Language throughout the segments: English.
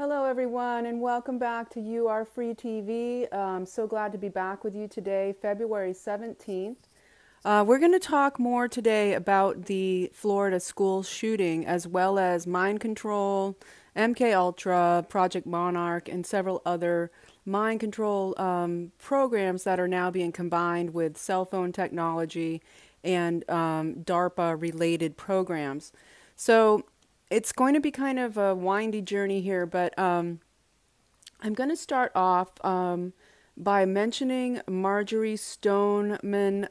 Hello everyone and welcome back to You Are Free TV. I'm so glad to be back with you today, February 17th. We're going to talk more today about the Florida school shooting as well as mind control, MK Ultra, Project Monarch, and several other mind control programs that are now being combined with cell phone technology and DARPA related programs. So it's going to be kind of a windy journey here, but I'm going to start off by mentioning Stoneman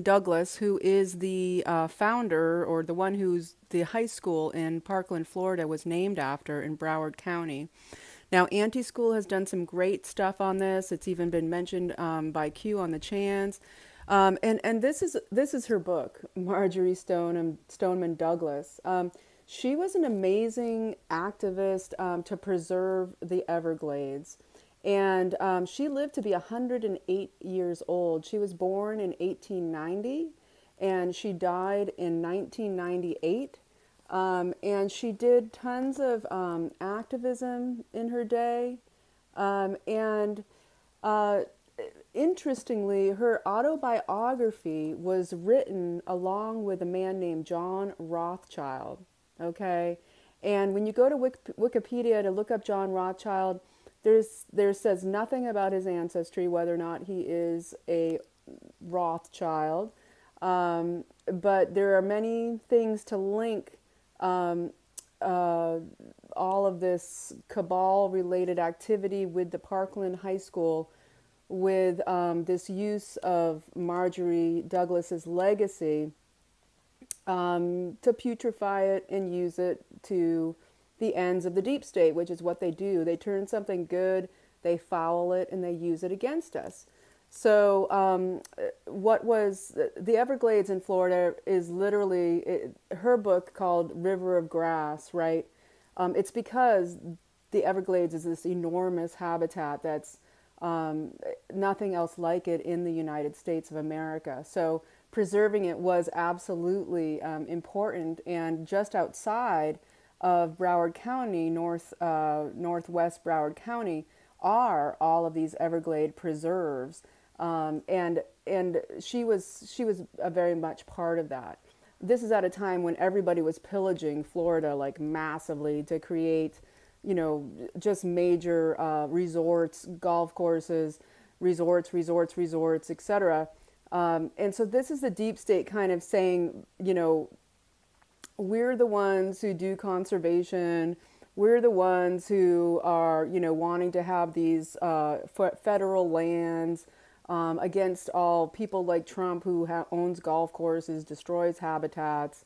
Douglas, who is the founder, or the one who's the high school in Parkland, Florida, was named after in Broward County. Now, Anti-School has done some great stuff on this. It's even been mentioned by Q on the Chans. And this is her book, Stoneman Douglas. She was an amazing activist to preserve the Everglades. And she lived to be 108 years old. She was born in 1890 and she died in 1998. And she did tons of activism in her day. Interestingly, her autobiography was written along with a man named John Rothschild. Okay, and when you go to Wikipedia to look up John Rothschild, there says nothing about his ancestry, whether or not he is a Rothschild, but there are many things to link all of this cabal-related activity with the Parkland High School, with this use of Marjorie Douglas's legacy to putrefy it and use it to the ends of the deep state, which is what they do. They turn something good, they foul it, and they use it against us. So what was the Everglades in Florida is literally her book called River of Grass, right? It's because the Everglades is this enormous habitat that's nothing else like it in the United States of America. So preserving it was absolutely important. And just outside of Broward County, northwest Broward County, are all of these Everglade preserves. And she was a very much part of that. This is at a time when everybody was pillaging Florida like massively to create, you know, just major resorts, golf courses, resorts, etc. And so this is the deep state kind of saying, you know, we're the ones who do conservation. We're the ones who are, you know, wanting to have these federal lands against all people like Trump, who owns golf courses, destroys habitats,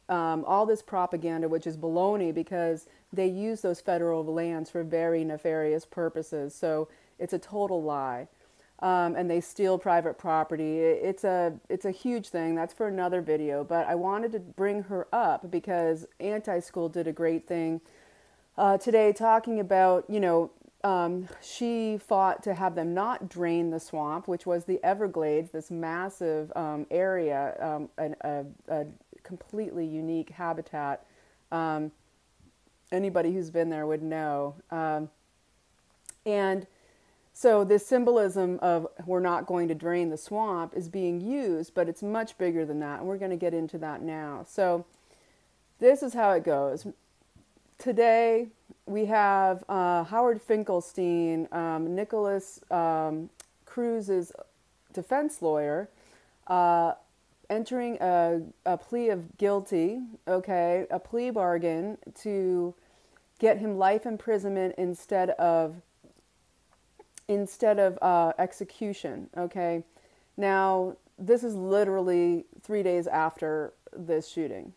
all this propaganda, which is baloney because they use those federal lands for very nefarious purposes. So it's a total lie. And they steal private property. It's a huge thing. That's for another video. But I wanted to bring her up because Anti-School did a great thing today, talking about, you know, she fought to have them not drain the swamp, which was the Everglades, this massive area, a completely unique habitat. Anybody who's been there would know. And so this symbolism of we're not going to drain the swamp is being used, but it's much bigger than that. And we're going to get into that now. So this is how it goes. Today we have Howard Finkelstein, Nikolas Cruz's defense lawyer, entering a plea of guilty, okay, a plea bargain to get him life imprisonment instead of execution, okay? Now, this is literally 3 days after this shooting.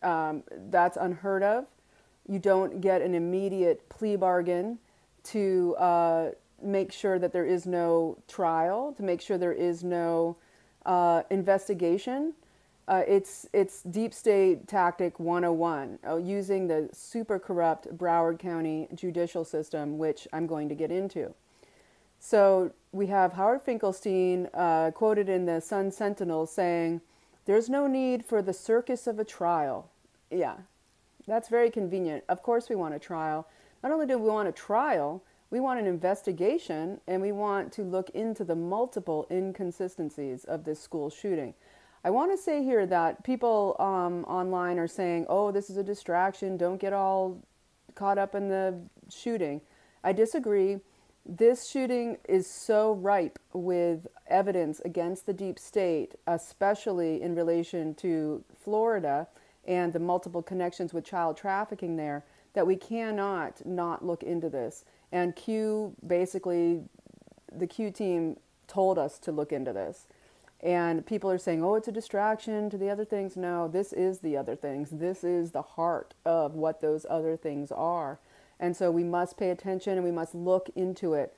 That's unheard of. You don't get an immediate plea bargain to make sure that there is no trial, to make sure there is no investigation. It's deep state tactic 101, using the super corrupt Broward County judicial system, which I'm going to get into. So we have Howard Finkelstein quoted in the Sun Sentinel saying, "There's no need for the circus of a trial." Yeah, That's very convenient. Of course we want a trial. Not only do we want a trial, we want an investigation, and we want to look into the multiple inconsistencies of this school shooting. I want to say here that people online are saying, oh, this is a distraction, don't get all caught up in the shooting. I disagree. This shooting is so ripe with evidence against the deep state, especially in relation to Florida and the multiple connections with child trafficking there, that we cannot not look into this. And basically, the Q team told us to look into this. And people are saying, oh, it's a distraction to the other things. No, this is the other things. This is the heart of what those other things are. And so we must pay attention and we must look into it.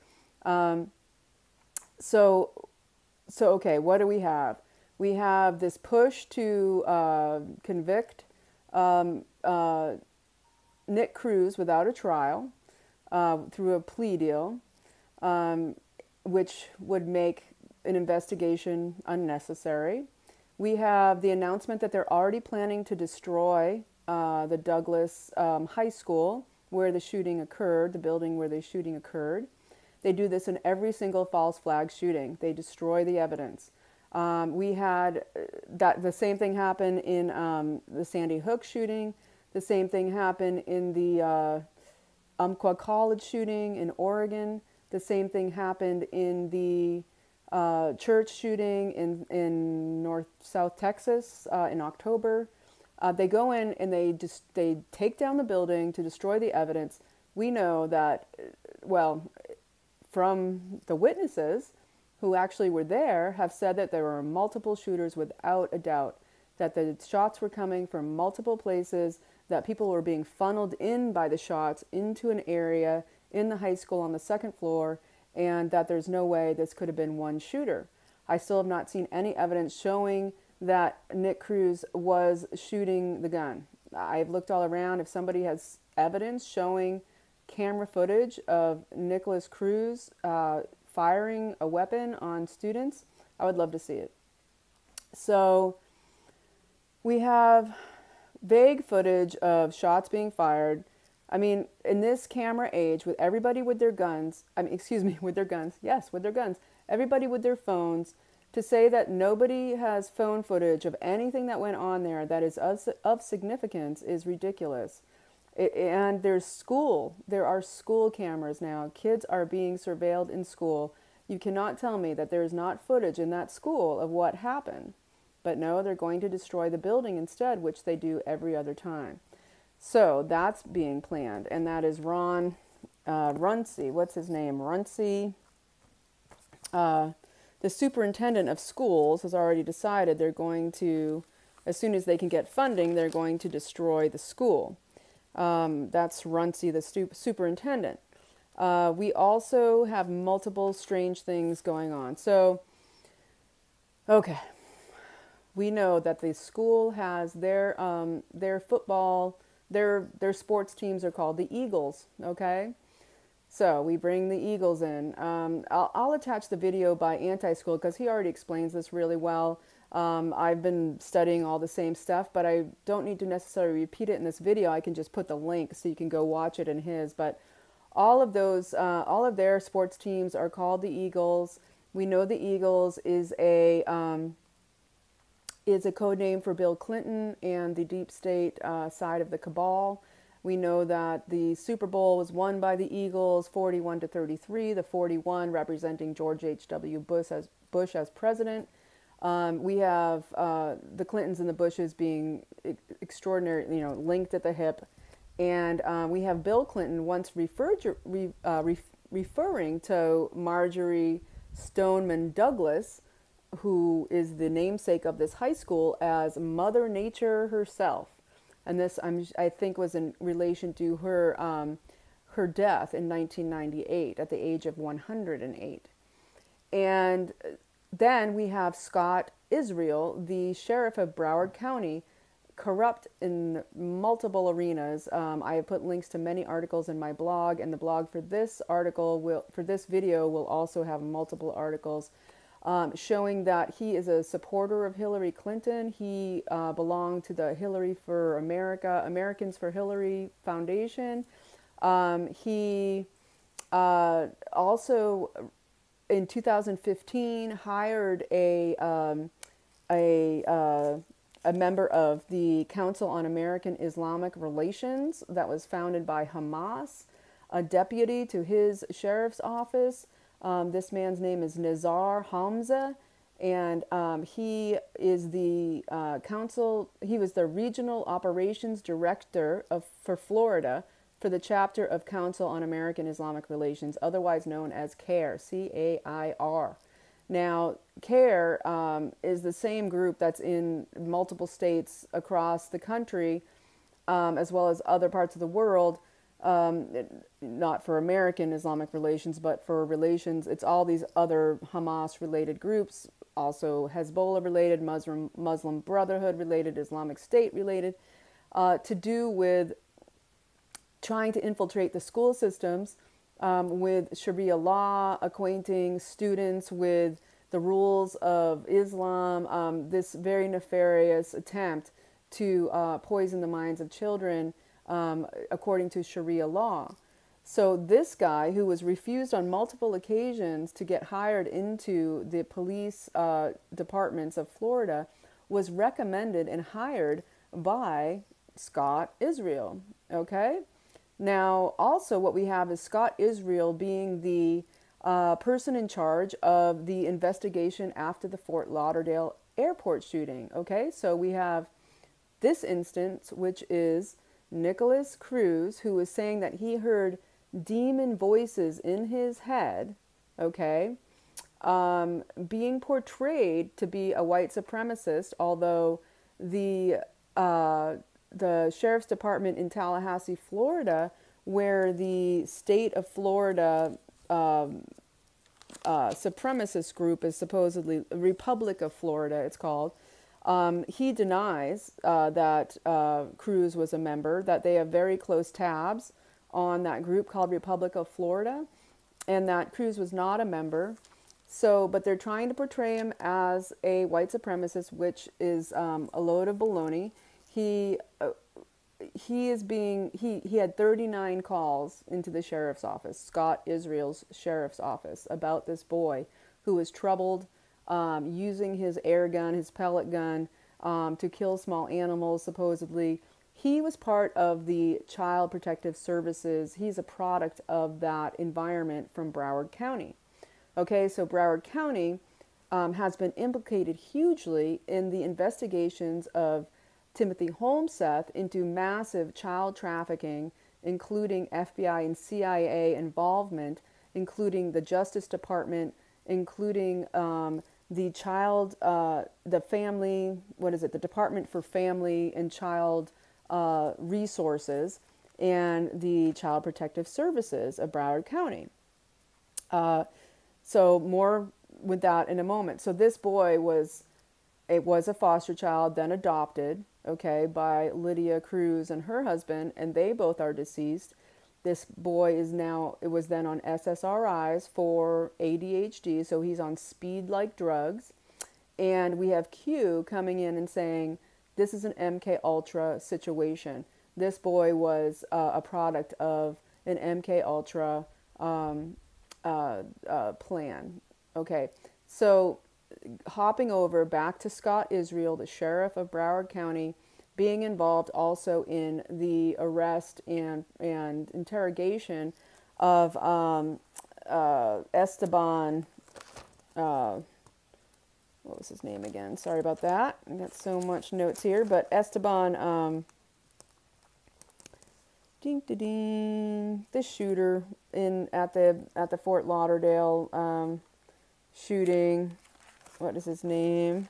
So okay, what do we have? We have this push to convict Nick Cruz without a trial through a plea deal, which would make an investigation unnecessary. We have the announcement that they're already planning to destroy the Douglas High School where the shooting occurred, the building where the shooting occurred. They do this in every single false flag shooting. They destroy the evidence. We had the same thing happen in the Sandy Hook shooting. The same thing happened in the Umpqua College shooting in Oregon. The same thing happened in the church shooting in South Texas in October. They go in and they take down the building to destroy the evidence. We know that, well, from the witnesses who actually were there have said that there were multiple shooters without a doubt, that the shots were coming from multiple places, that people were being funneled in by the shots into an area in the high school on the second floor, and that there's no way this could have been one shooter. I still have not seen any evidence showing that Nick Cruz was shooting the gun. I've looked all around. If somebody has evidence showing camera footage of Nikolas Cruz firing a weapon on students, I would love to see it. So we have vague footage of shots being fired. I mean, in this camera age, with everybody with their guns, with their guns, yes, with their guns, everybody with their phones, to say that nobody has phone footage of anything that went on there that is of significance is ridiculous. And there are school cameras now. Kids are being surveilled in school. You cannot tell me that there is not footage in that school of what happened. But no, they're going to destroy the building instead, which they do every other time. So that's being planned, and that is Ron Runcie. What's his name? Runcie. The superintendent of schools has already decided they're going to, as soon as they can get funding, they're going to destroy the school. That's Runcie, the superintendent. We also have multiple strange things going on. So, okay. We know that the school has their football, their sports teams are called the Eagles, okay? So we bring the Eagles in. I'll attach the video by Anti-School because he already explains this really well. I've been studying all the same stuff, but I don't need to necessarily repeat it in this video. I can just put the link so you can go watch it in his. But all of their sports teams are called the Eagles. We know the Eagles is a code name for Bill Clinton and the deep state side of the cabal. We know that the Super Bowl was won by the Eagles, 41-33, the 41 representing George H.W. Bush as president. We have the Clintons and the Bushes being extraordinary, linked at the hip. And we have Bill Clinton once referring to Marjorie Stoneman Douglas, who is the namesake of this high school, as Mother Nature herself. And this, I think, was in relation to her death in 1998 at the age of 108. And then we have Scott Israel, the sheriff of Broward County, corrupt in multiple arenas. I have put links to many articles in my blog, and the blog for this video will also have multiple articles. showing that he is a supporter of Hillary Clinton. He belonged to the Hillary for America, Americans for Hillary Foundation. He also, in 2015, hired a member of the Council on American Islamic Relations that was founded by Hamas, a deputy to his sheriff's office. This man's name is Nizar Hamza, and he is the he was the regional operations director for Florida for the chapter of Council on American Islamic Relations, otherwise known as CAIR, C-A-I-R. Now, CAIR is the same group that's in multiple states across the country, as well as other parts of the world, not for American Islamic relations, but for relations. It's all these other Hamas-related groups, also Hezbollah-related, Muslim Brotherhood-related, Islamic State-related, to do with trying to infiltrate the school systems with Sharia law, acquainting students with the rules of Islam, this very nefarious attempt to poison the minds of children according to Sharia law. So this guy, who was refused on multiple occasions to get hired into the police departments of Florida, was recommended and hired by Scott Israel, okay? Now, also what we have is Scott Israel being the person in charge of the investigation after the Fort Lauderdale airport shooting, okay? So we have this instance, which is Nikolas Cruz, who was saying that he heard demon voices in his head, okay, being portrayed to be a white supremacist, although the sheriff's department in Tallahassee, Florida, where the state of Florida supremacist group is supposedly Republic of Florida, it's called, he denies that Cruz was a member, that they have very close tabs on that group called Republic of Florida, and that Cruz was not a member. So, but they're trying to portray him as a white supremacist, which is a load of baloney. He had 39 calls into the sheriff's office, Scott Israel's sheriff's office, about this boy who was troubled using his air gun, his pellet gun, to kill small animals, supposedly. He was part of the Child Protective Services. He's a product of that environment from Broward County. Okay, so Broward County has been implicated hugely in the investigations of Timothy Holmseth into massive child trafficking, including FBI and CIA involvement, including the Justice Department, including the Department for Family and Child Resources, and the Child Protective Services of Broward County. So more with that in a moment. So this boy was a foster child, then adopted, okay, by Lydia Cruz and her husband, and they both are deceased. This boy was then on SSRIs for ADHD, so he's on speed-like drugs. And we have Q coming in and saying, this is an MK Ultra situation. This boy was a product of an MK Ultra plan. Okay, so hopping over back to Scott Israel, the sheriff of Broward County, being involved also in the arrest and interrogation of Esteban, what was his name again? Sorry about that. I got so much notes here, but Esteban, the shooter at the Fort Lauderdale shooting. What is his name?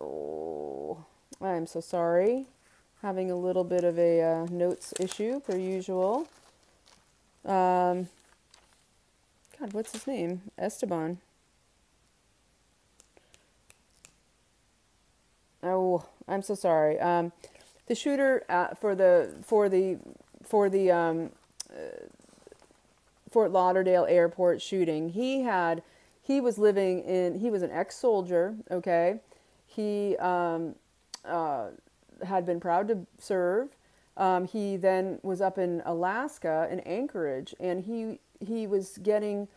Oh, I'm so sorry. Having a little bit of a notes issue per usual. God, what's his name? Esteban. Oh, I'm so sorry. The shooter for the Fort Lauderdale airport shooting, he he was living in, he was an ex-soldier, okay? He had been proud to serve. He then was up in Alaska, in Anchorage, and he was getting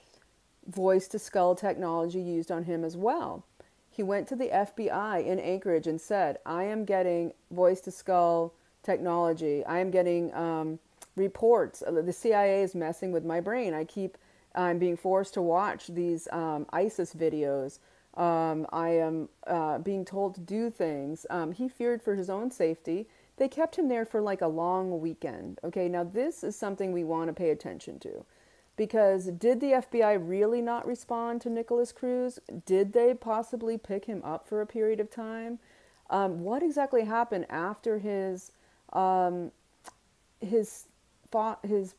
voice-to-skull technology used on him as well. He went to the FBI in Anchorage and said, I am getting voice-to-skull technology. I am getting reports. The CIA is messing with my brain. I'm being forced to watch these ISIS videos. I am being told to do things. He feared for his own safety. They kept him there for like a long weekend. Okay, now this is something we want to pay attention to. Because did the FBI really not respond to Nikolas Cruz? Did they possibly pick him up for a period of time? What exactly happened after his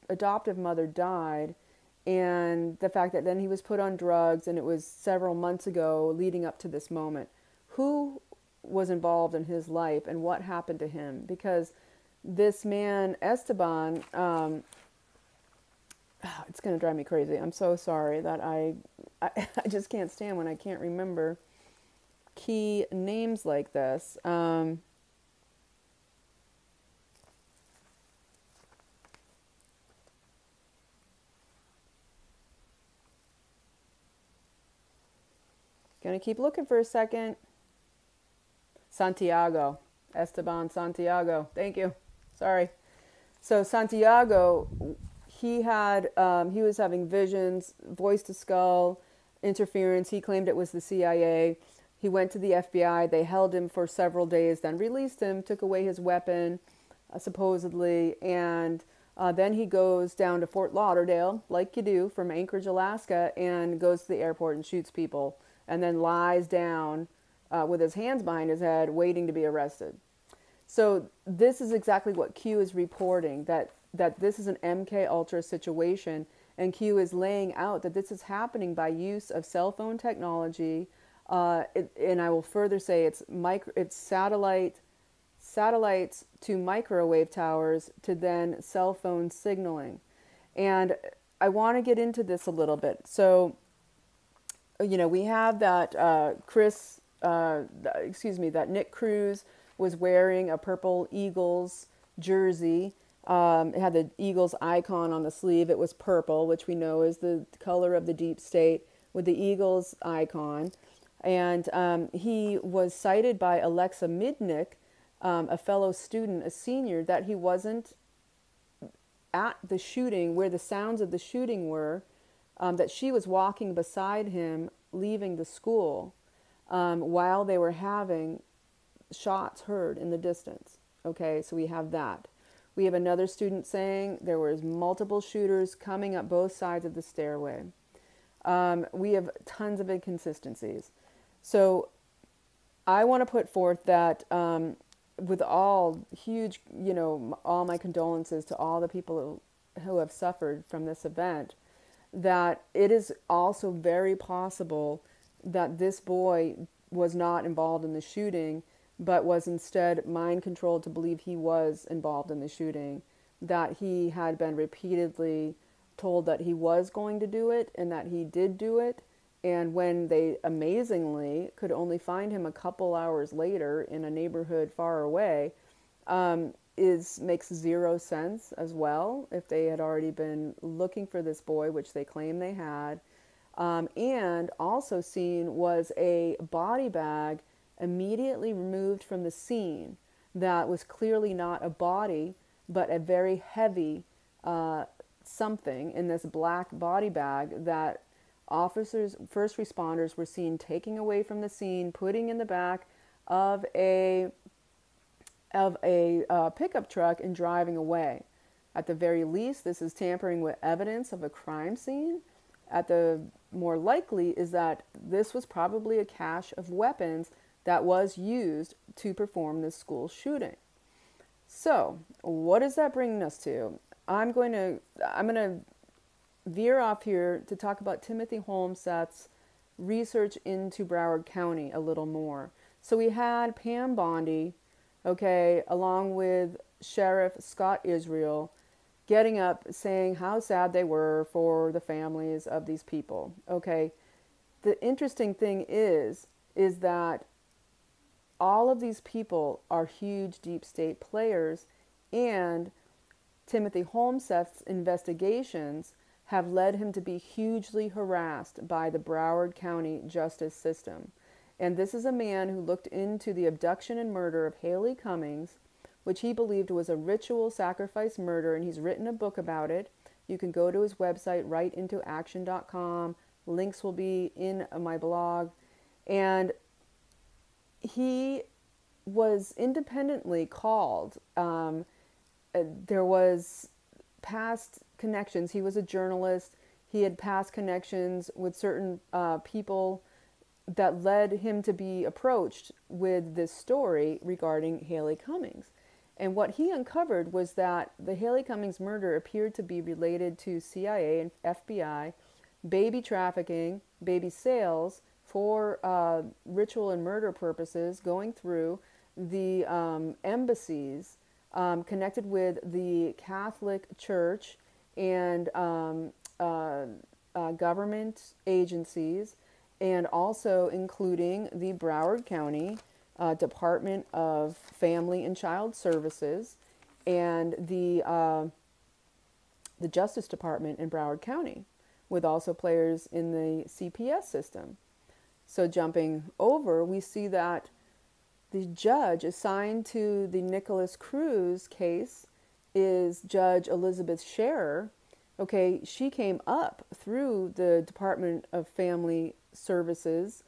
adoptive mother died, and the fact that then he was put on drugs, and it was several months ago leading up to this moment? Who was involved in his life, and what happened to him? Because this man, Esteban, it's going to drive me crazy. I'm so sorry that I just can't stand when I can't remember key names like this. Gonna keep looking for a second. Santiago. Esteban Santiago. Thank you. Sorry. So Santiago, he was having visions, voice to skull, interference. He claimed it was the CIA. He went to the FBI. They held him for several days, then released him, took away his weapon, supposedly, and then he goes down to Fort Lauderdale, like you do, from Anchorage, Alaska, and goes to the airport and shoots people, and then lies down with his hands behind his head, waiting to be arrested. So this is exactly what Q is reporting, that this is an MK Ultra situation, and Q is laying out that this is happening by use of cell phone technology, and I will further say it's satellites to microwave towers to then cell phone signaling. And I want to get into this a little bit. So, we have that that Nick Cruz was wearing a purple Eagles jersey. It had the Eagles icon on the sleeve. It was purple, which we know is the color of the deep state, with the Eagles icon. And he was cited by Alexa Midnick, a fellow student, a senior, that he wasn't at the shooting where the sounds of the shooting were, that she was walking beside him leaving the school while they were having shots heard in the distance. Okay, so we have that. We have another student saying there was multiple shooters coming up both sides of the stairway. We have tons of inconsistencies. So I want to put forth that with all huge, all my condolences to all the people who have suffered from this event, that it is also very possible that this boy was not involved in the shooting, but was instead mind controlled to believe he was involved in the shooting, that he had been repeatedly told that he was going to do it and that he did do it. And when they amazingly could only find him a couple hours later in a neighborhood far away, makes zero sense as well, if they had already been looking for this boy, which they claim they had. And also seen was a body bag immediately removed from the scene that was clearly not a body, but a very heavy something in this black body bag that officers, first responders, were seen taking away from the scene, putting in the back of a pickup truck and driving away. At the very least, this is tampering with evidence of a crime scene. At the more likely is that this was probably a cache of weapons that was used to perform this school shooting. So, what is that bringing us to? I'm going to veer off here to talk about Timothy Holmset's research into Broward County a little more. So we had Pam Bondi, okay, along with Sheriff Scott Israel, getting up saying how sad they were for the families of these people. Okay, the interesting thing is that all of these people are huge deep state players, and Timothy Holmseth's investigations have led him to be hugely harassed by the Broward County justice system. And this is a man who looked into the abduction and murder of Haley Cummings, which he believed was a ritual sacrifice murder, and he's written a book about it. You can go to his website, rightintoaction.com. Links will be in my blog. And he was independently called. There was past connections. He was a journalist. He had past connections with certain people that led him to be approached with this story regarding Haley Cummings. And what he uncovered was that the Haley Cummings murder appeared to be related to CIA and FBI, baby trafficking, baby sales for ritual and murder purposes, going through the embassies connected with the Catholic Church and government agencies, and also including the Broward County Department of Family and Child Services and the Justice Department in Broward County, with also players in the CPS system. So jumping over, we see that the judge assigned to the Nikolas Cruz case is Judge Elizabeth Scherer. Okay, she came up through the Department of Family Services,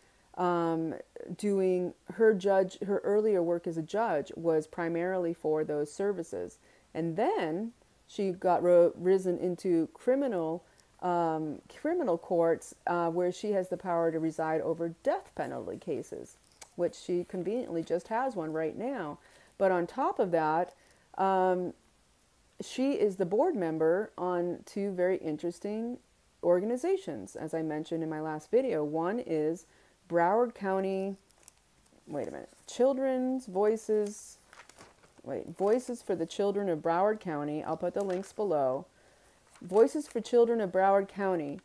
doing her earlier work as a judge was primarily for those services. And then she got risen into criminal courts, where she has the power to preside over death penalty cases, which she conveniently just has one right now. But on top of that, she is the board member on two very interesting organizations, as I mentioned in my last video. One is Broward County, Voices for the Children of Broward County. I'll put the links below. Voices for Children of Broward County.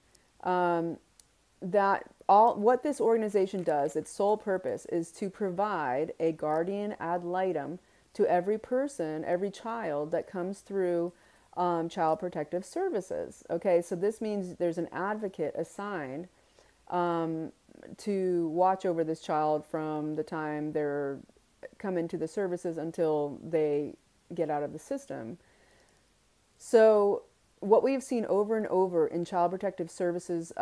What this organization does, its sole purpose is to provide a guardian ad litem to every person, every child that comes through Child Protective Services. Okay, so this means there's an advocate assigned to watch over this child from the time they're come into the services until they get out of the system. So what we've seen over and over in Child Protective Services,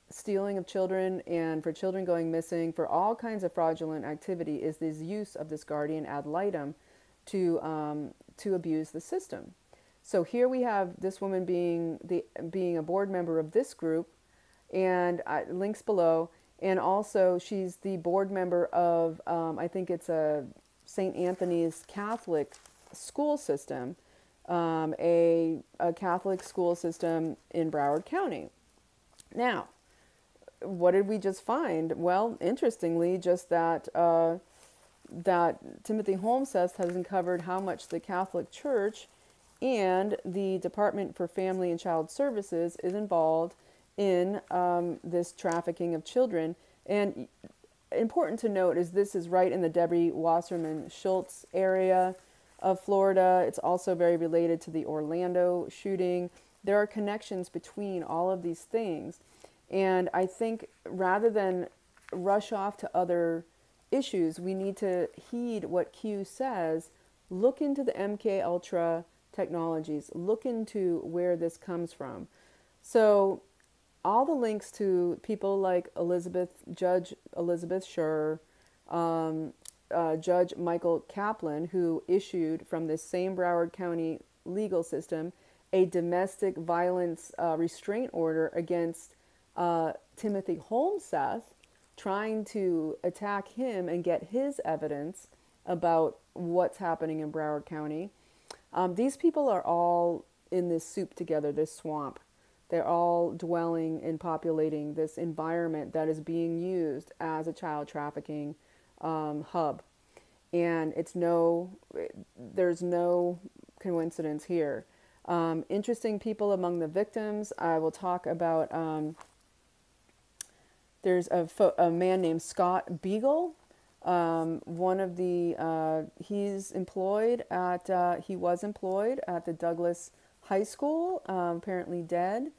stealing of children and for children going missing, for all kinds of fraudulent activity, is this use of this guardian ad litem to abuse the system. So here we have this woman being a board member of this group, and links below. And also she's the board member of, I think it's a St. Anthony's Catholic school system, a Catholic school system in Broward County. Now, what did we just find? Well, interestingly, just that that Timothy Holmseth has uncovered how much the Catholic Church and the Department for Family and Child Services is involved in this trafficking of children. And important to note is this is right in the Debbie Wasserman Schultz area of Florida. It's also very related to the Orlando shooting. There are connections between all of these things. And I think rather than rush off to other issues, we need to heed what Q says. Look into the MK Ultra technologies. Look into where this comes from. So all the links to people like Judge Elizabeth Scherer, Judge Michael Kaplan, who issued from this same Broward County legal system a domestic violence restraint order against Timothy Holmseth, trying to attack him and get his evidence about what's happening in Broward County. These people are all in this soup together, this swamp. They're all dwelling and populating this environment that is being used as a child trafficking hub. And there's no coincidence here. Interesting people among the victims. I will talk about There's a man named Scott Beagle. One of the he was employed at the Douglas High School, apparently dead,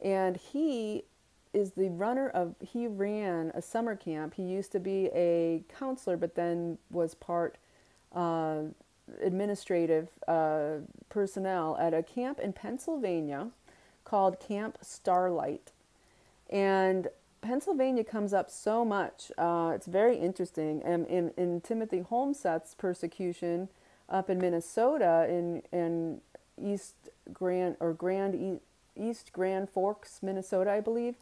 and he ran a summer camp. He used to be a counselor, but then was part uh, administrative personnel at a camp in Pennsylvania called Camp Starlight. And Pennsylvania comes up so much. It's very interesting. And in Timothy Holmset's persecution up in Minnesota, in East Grand or East Grand Forks, Minnesota, I believe.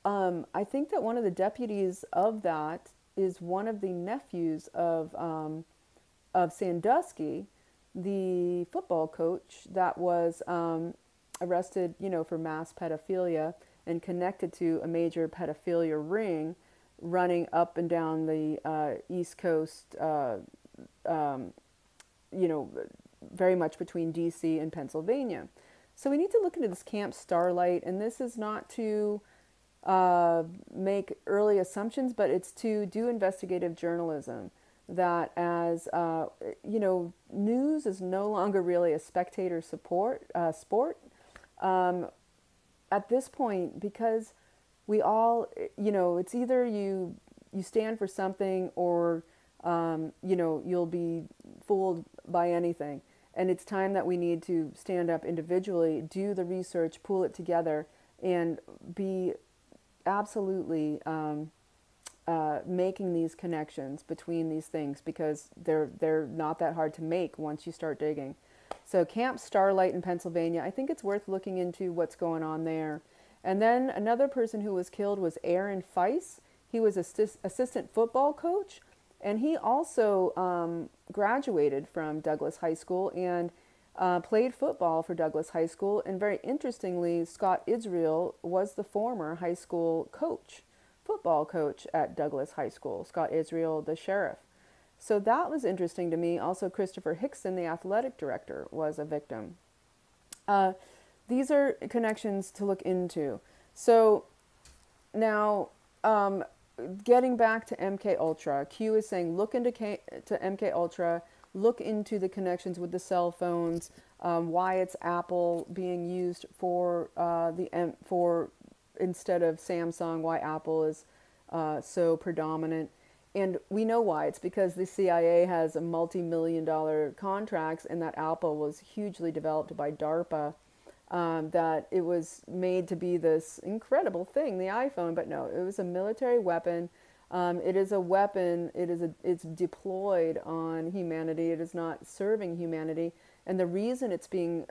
I think that one of the deputies of that is one of the nephews of Sandusky, the football coach that was arrested, for mass pedophilia and connected to a major pedophilia ring running up and down the East Coast, you know, very much between D.C. and Pennsylvania. So we need to look into this Camp Starlight, and this is not to make early assumptions, but it's to do investigative journalism. That as news is no longer really a spectator sport at this point, because we all, it's either you stand for something, or you'll be fooled by anything. And it's time that we need to stand up individually, do the research, pull it together, and be absolutely making these connections between these things, because they're not that hard to make once you start digging. So Camp Starlight in Pennsylvania, I think it's worth looking into what's going on there. And then another person who was killed was Aaron Feiss. He was assistant football coach, and he also graduated from Douglas High School and played football for Douglas High School. And very interestingly, Scott Israel was the former high school football coach at Douglas High School. Scott Israel, the sheriff. So that was interesting to me. Also, Christopher Hickson, the athletic director, was a victim. These are connections to look into. So now, getting back to MK Ultra, Q is saying look into MK Ultra, look into the connections with the cell phones, why it's Apple being used for instead of Samsung, why Apple is so predominant. And we know why. It's because the CIA has a multi-million-dollar contracts, and that Apple was hugely developed by DARPA, that it was made to be this incredible thing, the iPhone. But no, it was a military weapon. It is a weapon. It's deployed on humanity. It is not serving humanity. And the reason it's being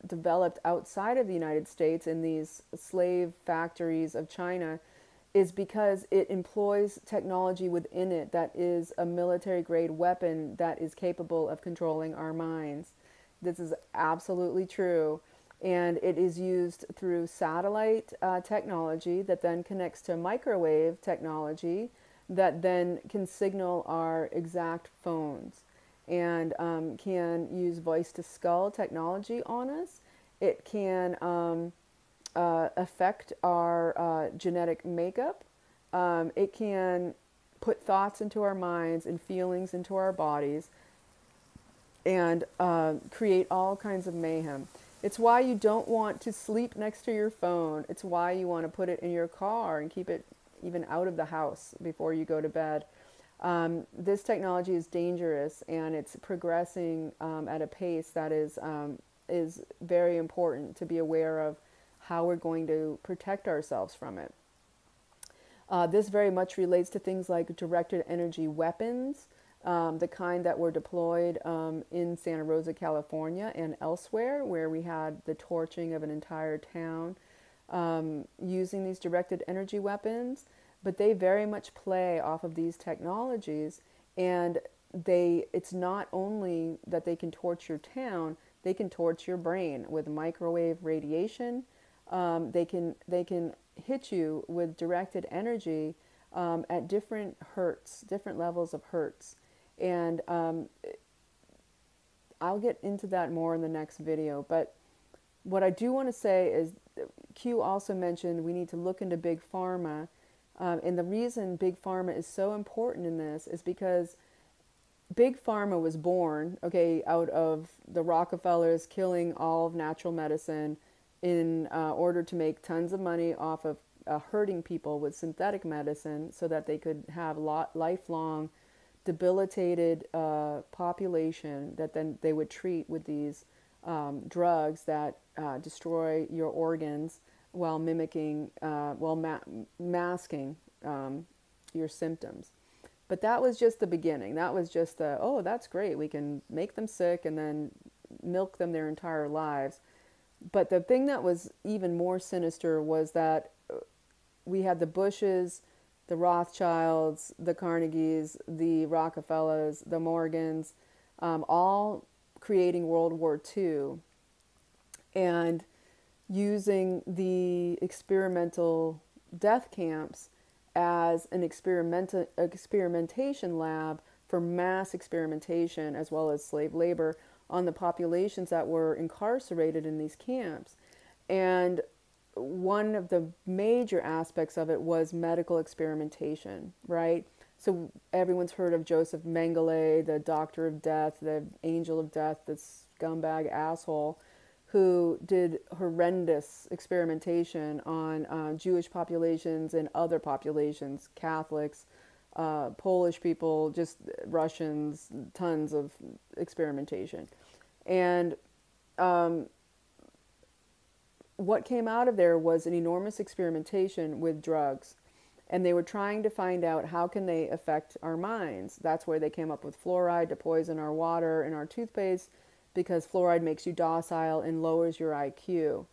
developed outside of the United States in these slave factories of China is because it employs technology within it that is a military-grade weapon that is capable of controlling our minds. This is absolutely true. And it is used through satellite technology that then connects to microwave technology that then can signal our exact phones, and can use voice-to-skull technology on us. It can affect our genetic makeup. It can put thoughts into our minds and feelings into our bodies, and create all kinds of mayhem. It's why you don't want to sleep next to your phone. It's why you want to put it in your car and keep it even out of the house before you go to bed. This technology is dangerous, and it's progressing at a pace that is very important to be aware of how we're going to protect ourselves from it. This very much relates to things like directed energy weapons, the kind that were deployed in Santa Rosa, California, and elsewhere, where we had the torching of an entire town using these directed energy weapons. But they very much play off of these technologies, and it's not only that they can torch your town, they can torch your brain with microwave radiation. They can hit you with directed energy at different hertz, different levels of hertz. And I'll get into that more in the next video. But what I do want to say is, Q also mentioned we need to look into big pharma. And the reason Big Pharma is so important in this is because Big Pharma was born, okay, out of the Rockefellers killing all of natural medicine in order to make tons of money off of hurting people with synthetic medicine so that they could have lifelong debilitated population that then they would treat with these drugs that destroy your organs while mimicking, masking your symptoms. But that was just the beginning. That was just oh, that's great. We can make them sick and then milk them their entire lives. But the thing that was even more sinister was that we had the Bushes, the Rothschilds, the Carnegies, the Rockefellers, the Morgans, all creating World War II and using the experimental death camps as an experimentation lab for mass experimentation as well as slave labor on the populations that were incarcerated in these camps. And one of the major aspects of it was medical experimentation, right? So everyone's heard of Joseph Mengele, the doctor of death, the angel of death, this scumbag asshole who did horrendous experimentation on Jewish populations and other populations, Catholics, Polish people, just Russians, tons of experimentation. And what came out of there was an enormous experimentation with drugs. And they were trying to find out how can they affect our minds. That's where they came up with fluoride to poison our water and our toothpaste because fluoride makes you docile and lowers your IQ.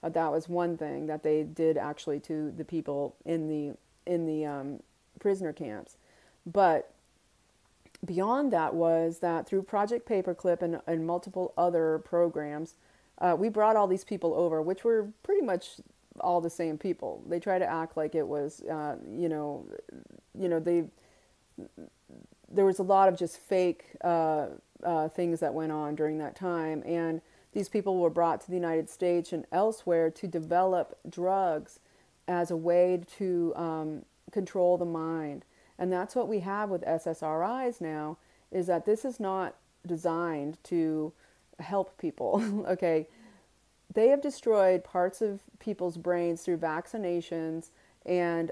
That was one thing that they did actually to the people in the prisoner camps. But beyond that was that through Project Paperclip and multiple other programs, we brought all these people over, which were pretty much all the same people. They try to act like it was, there was a lot of just fake things that went on during that time. And these people were brought to the United States and elsewhere to develop drugs as a way to control the mind. And that's what we have with SSRIs now, is that this is not designed to help people, okay? They have destroyed parts of people's brains through vaccinations and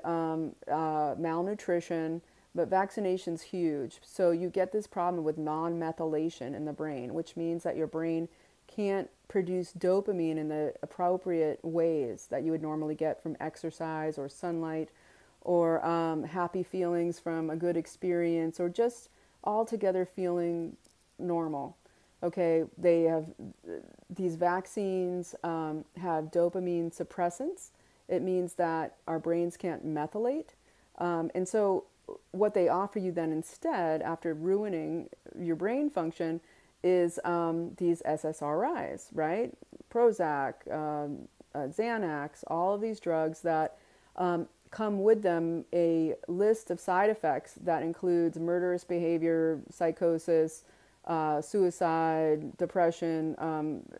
malnutrition, but vaccination's huge. So you get this problem with non-methylation in the brain, which means that your brain can't produce dopamine in the appropriate ways that you would normally get from exercise or sunlight or happy feelings from a good experience or just altogether feeling normal. Okay, they have these vaccines have dopamine suppressants. It means that our brains can't methylate. And so what they offer you then instead, after ruining your brain function, is these SSRIs, right? Prozac, Xanax, all of these drugs that come with them a list of side effects that includes murderous behavior, psychosis, suicide, depression,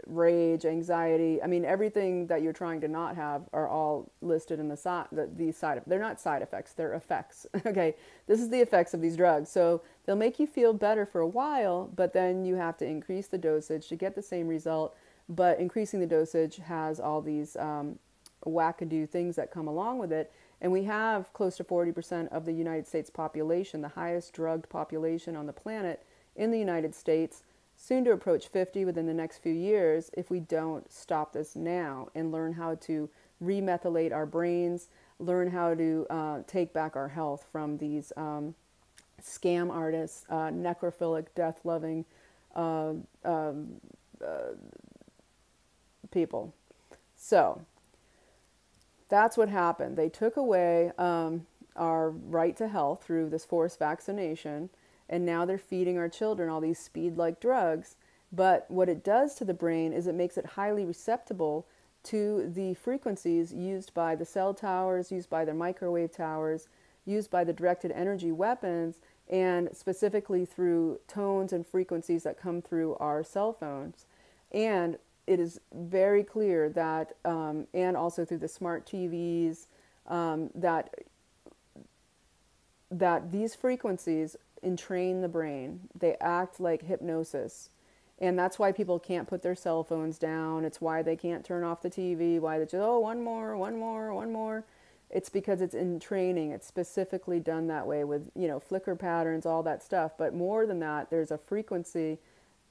rage, anxiety. I mean, everything that you're trying to not have are all listed in these side. They're not side effects; they're effects. Okay, this is the effects of these drugs. So they'll make you feel better for a while, but then you have to increase the dosage to get the same result. But increasing the dosage has all these wackadoo things that come along with it. And we have close to 40% of the United States population, the highest drugged population on the planet, in the United States, soon to approach 50 within the next few years if we don't stop this now and learn how to remethylate our brains, learn how to take back our health from these scam artists, necrophilic, death-loving people. So that's what happened. They took away our right to health through this forced vaccination. And now they're feeding our children all these speed-like drugs. But what it does to the brain is it makes it highly receptible to the frequencies used by the cell towers, used by the microwave towers, used by the directed energy weapons, and specifically through tones and frequencies that come through our cell phones. And it is very clear that, and also through the smart TVs, that that these frequencies entrain the brain. They act like hypnosis. And that's why people can't put their cell phones down. It's why they can't turn off the TV, why they just, oh, one more, one more, one more. It's because it's in training. It's specifically done that way with, flicker patterns, all that stuff. But more than that, there's a frequency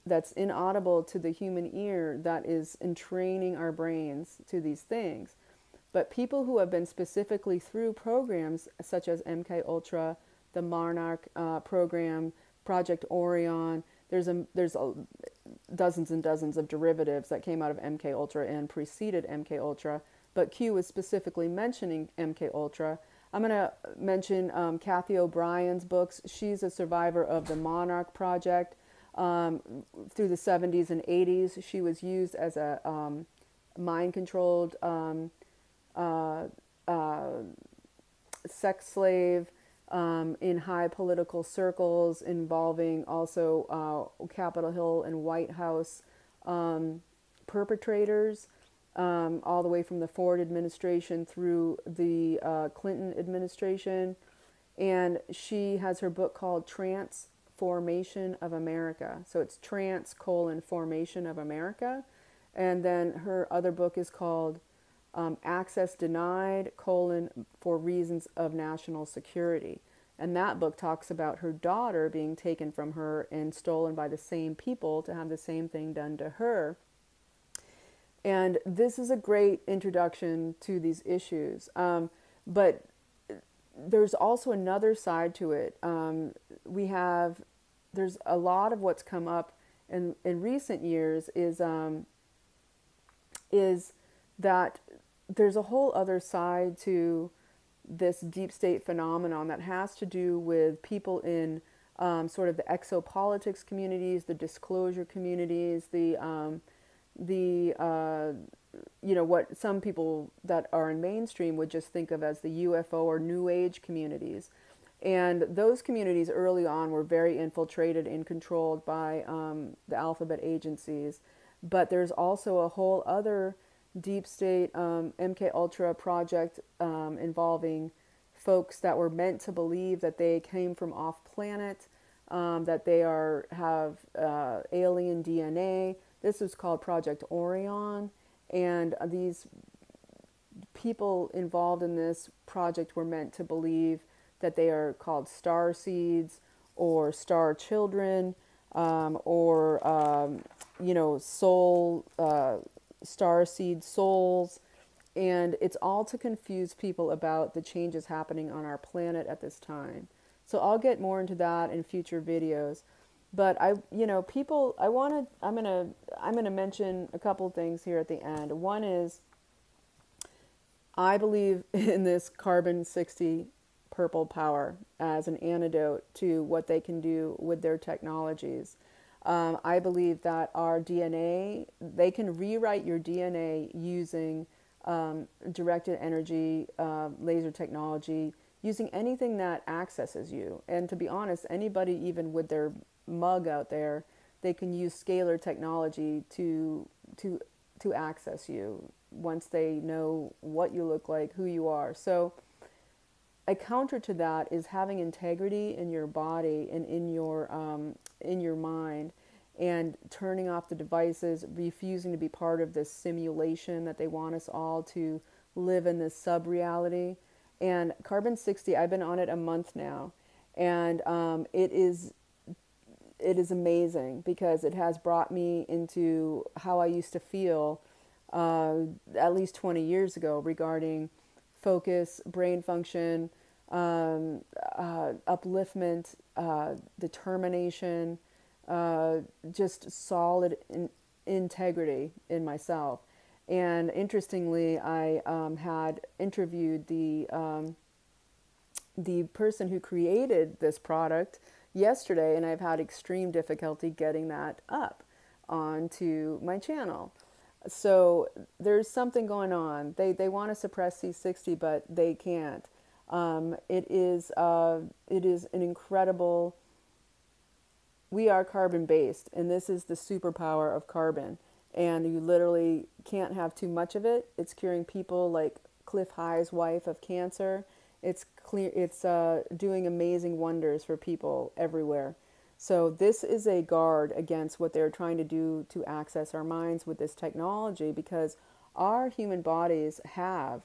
that's inaudible to the human ear that is entraining our brains to these things. But people who have been specifically through programs such as MK Ultra, the Monarch program, Project Orion, there's dozens and dozens of derivatives that came out of MK Ultra and preceded MK Ultra, but Q is specifically mentioning MK Ultra. I'm going to mention Kathy O'Brien's books. She's a survivor of the Monarch project. Through the 70s and 80s, she was used as a mind-controlled sex slave in high political circles involving also Capitol Hill and White House perpetrators, all the way from the Ford administration through the Clinton administration. And she has her book called Transformation of America. So it's Formation of America. And then her other book is called Access Denied, for Reasons of National Security. And that book talks about her daughter being taken from her and stolen by the same people to have the same thing done to her. And this is a great introduction to these issues. But there's also another side to it. There's a lot of what's come up in recent years is that there's a whole other side to this deep state phenomenon that has to do with people in sort of the exopolitics communities, the disclosure communities, what some people that are in mainstream would just think of as the UFO or New Age communities. And those communities early on were very infiltrated and controlled by the alphabet agencies. But there's also a whole other deep state MK Ultra project involving folks that were meant to believe that they came from off planet, that they have alien DNA. This is called Project Orion, and these people involved in this project were meant to believe that they are called star seeds or star children, or soul, star seed souls. And it's all to confuse people about the changes happening on our planet at this time. So I'll get more into that in future videos. But I'm gonna mention a couple things here at the end. One is, I believe in this carbon-60 purple power as an antidote to what they can do with their technologies. I believe that our DNA, they can rewrite your DNA using directed energy, laser technology, using anything that accesses you. And to be honest, anybody, even with their mug out there, they can use scalar technology to access you once they know what you look like, who you are. So a counter to that is having integrity in your body and in your mind, and turning off the devices, refusing to be part of this simulation that they want us all to live in, this sub-reality. And Carbon-60, I've been on it a month now, and it is amazing because it has brought me into how I used to feel at least 20 years ago regarding focus, brain function, upliftment, determination, just solid integrity in myself. And interestingly, I had interviewed the person who created this product yesterday, and I've had extreme difficulty getting that up onto my channel. So there's something going on. They want to suppress C60, but they can't. It is an incredible. We are carbon-based, and this is the superpower of carbon. And you literally can't have too much of it. It's curing people like Cliff High's wife of cancer. It's clear, it's doing amazing wonders for people everywhere. So this is a guard against what they're trying to do to access our minds with this technology, because our human bodies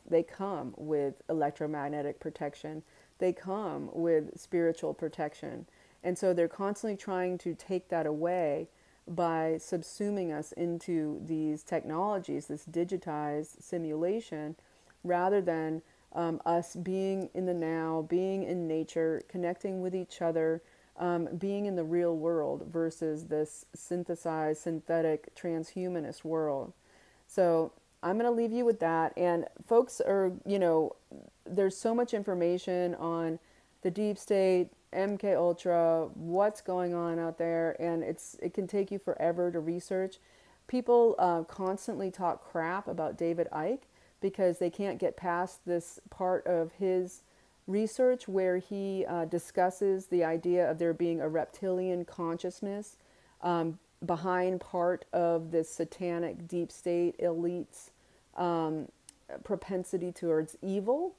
they come with electromagnetic protection. They come with spiritual protection. And so they're constantly trying to take that away by subsuming us into these technologies, this digitized simulation, rather than us being in the now, being in nature, connecting with each other, being in the real world versus this synthesized, synthetic, transhumanist world. So I'm going to leave you with that. And folks there's so much information on the deep state, MK Ultra, what's going on out there, and it can take you forever to research. People constantly talk crap about David Icke because they can't get past this part of his research where he discusses the idea of there being a reptilian consciousness behind part of this satanic deep state elites propensity towards evil.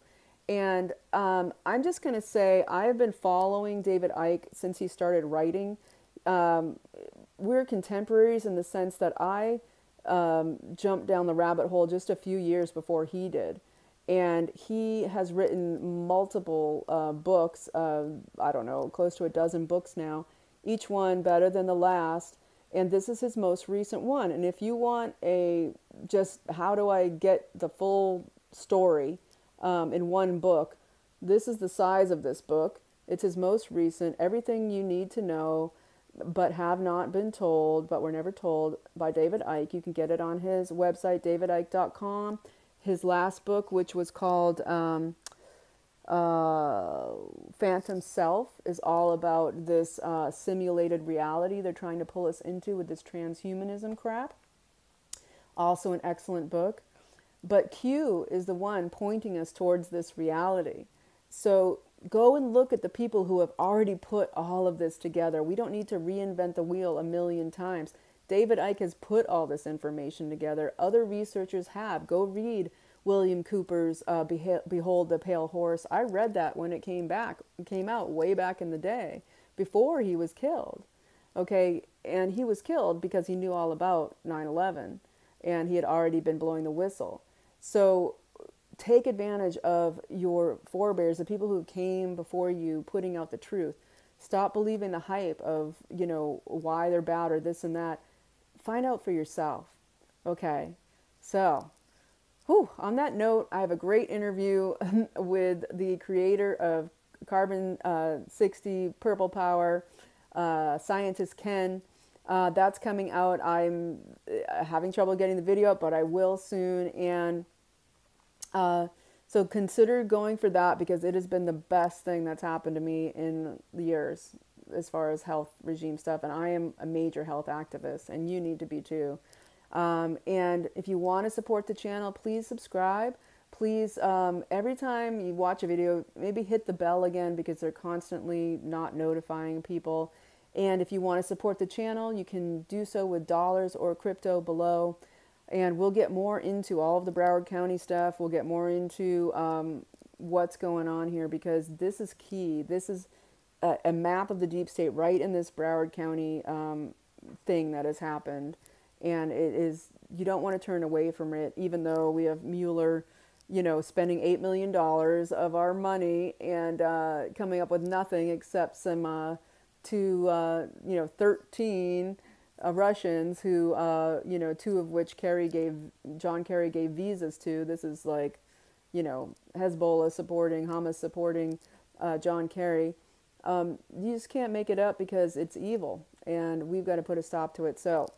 And I'm just going to say I have been following David Icke since he started writing. We're contemporaries in the sense that I jumped down the rabbit hole just a few years before he did. And he has written multiple books, I don't know, close to a dozen books now, each one better than the last. And this is his most recent one. And if you want just how do I get the full story in one book, this is the size of this book. It's his most recent, everything you need to know, but have not been told, but were never told, by David Icke. You can get it on his website, davidicke.com. His last book, which was called Phantom Self, is all about this simulated reality they're trying to pull us into with this transhumanism crap. Also an excellent book. But Q is the one pointing us towards this reality. So go and look at the people who have already put all of this together. We don't need to reinvent the wheel a million times. David Icke has put all this information together. Other researchers have. Go read William Cooper's Behold the Pale Horse. I read that when it came out way back in the day, before he was killed. Okay, and he was killed because he knew all about 9/11, and he had already been blowing the whistle. So take advantage of your forebears, the people who came before you, putting out the truth. Stop believing the hype of, why they're bad or this and that. Find out for yourself. Okay, so on that note, I have a great interview with the creator of Carbon 60 Purple Power, scientist Ken. That's coming out. I'm having trouble getting the video up, but I will soon. And so consider going for that, because it has been the best thing that's happened to me in years as far as health regime stuff. And I am a major health activist, and you need to be too. And if you want to support the channel, please subscribe. Please, every time you watch a video, maybe hit the bell again, because they're constantly not notifying people. And if you want to support the channel, you can do so with dollars or crypto below. And we'll get more into all of the Broward County stuff. We'll get more into what's going on here, because this is key. This is a map of the deep state right in this Broward County thing that has happened. And it is, you don't want to turn away from it, even though we have Mueller, spending $8 million of our money and coming up with nothing except some 13 Russians who, 2 of which John Kerry gave visas to. This is like, Hezbollah supporting, Hamas supporting John Kerry. You just can't make it up, because it's evil, and we've got to put a stop to it. So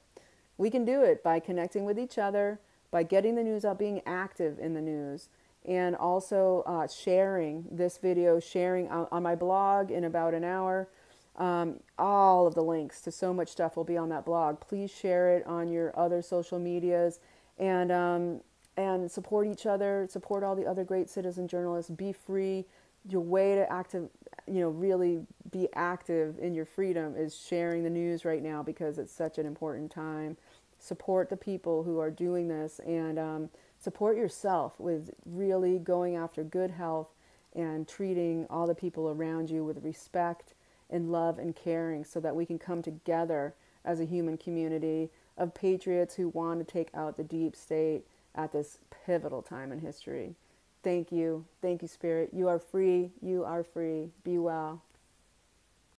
we can do it by connecting with each other, by getting the news out, being active in the news, and also sharing this video, sharing on my blog in about an hour. All of the links to so much stuff will be on that blog. Please share it on your other social medias, and support each other, support all the other great citizen journalists. Be free. Your way to really be active in your freedom is sharing the news right now, because it's such an important time. Support the people who are doing this, and support yourself with really going after good health and treating all the people around you with respect and love and caring, so that we can come together as a human community of patriots who want to take out the deep state at this pivotal time in history. Thank you. Thank you, Spirit. You are free. You are free. Be well.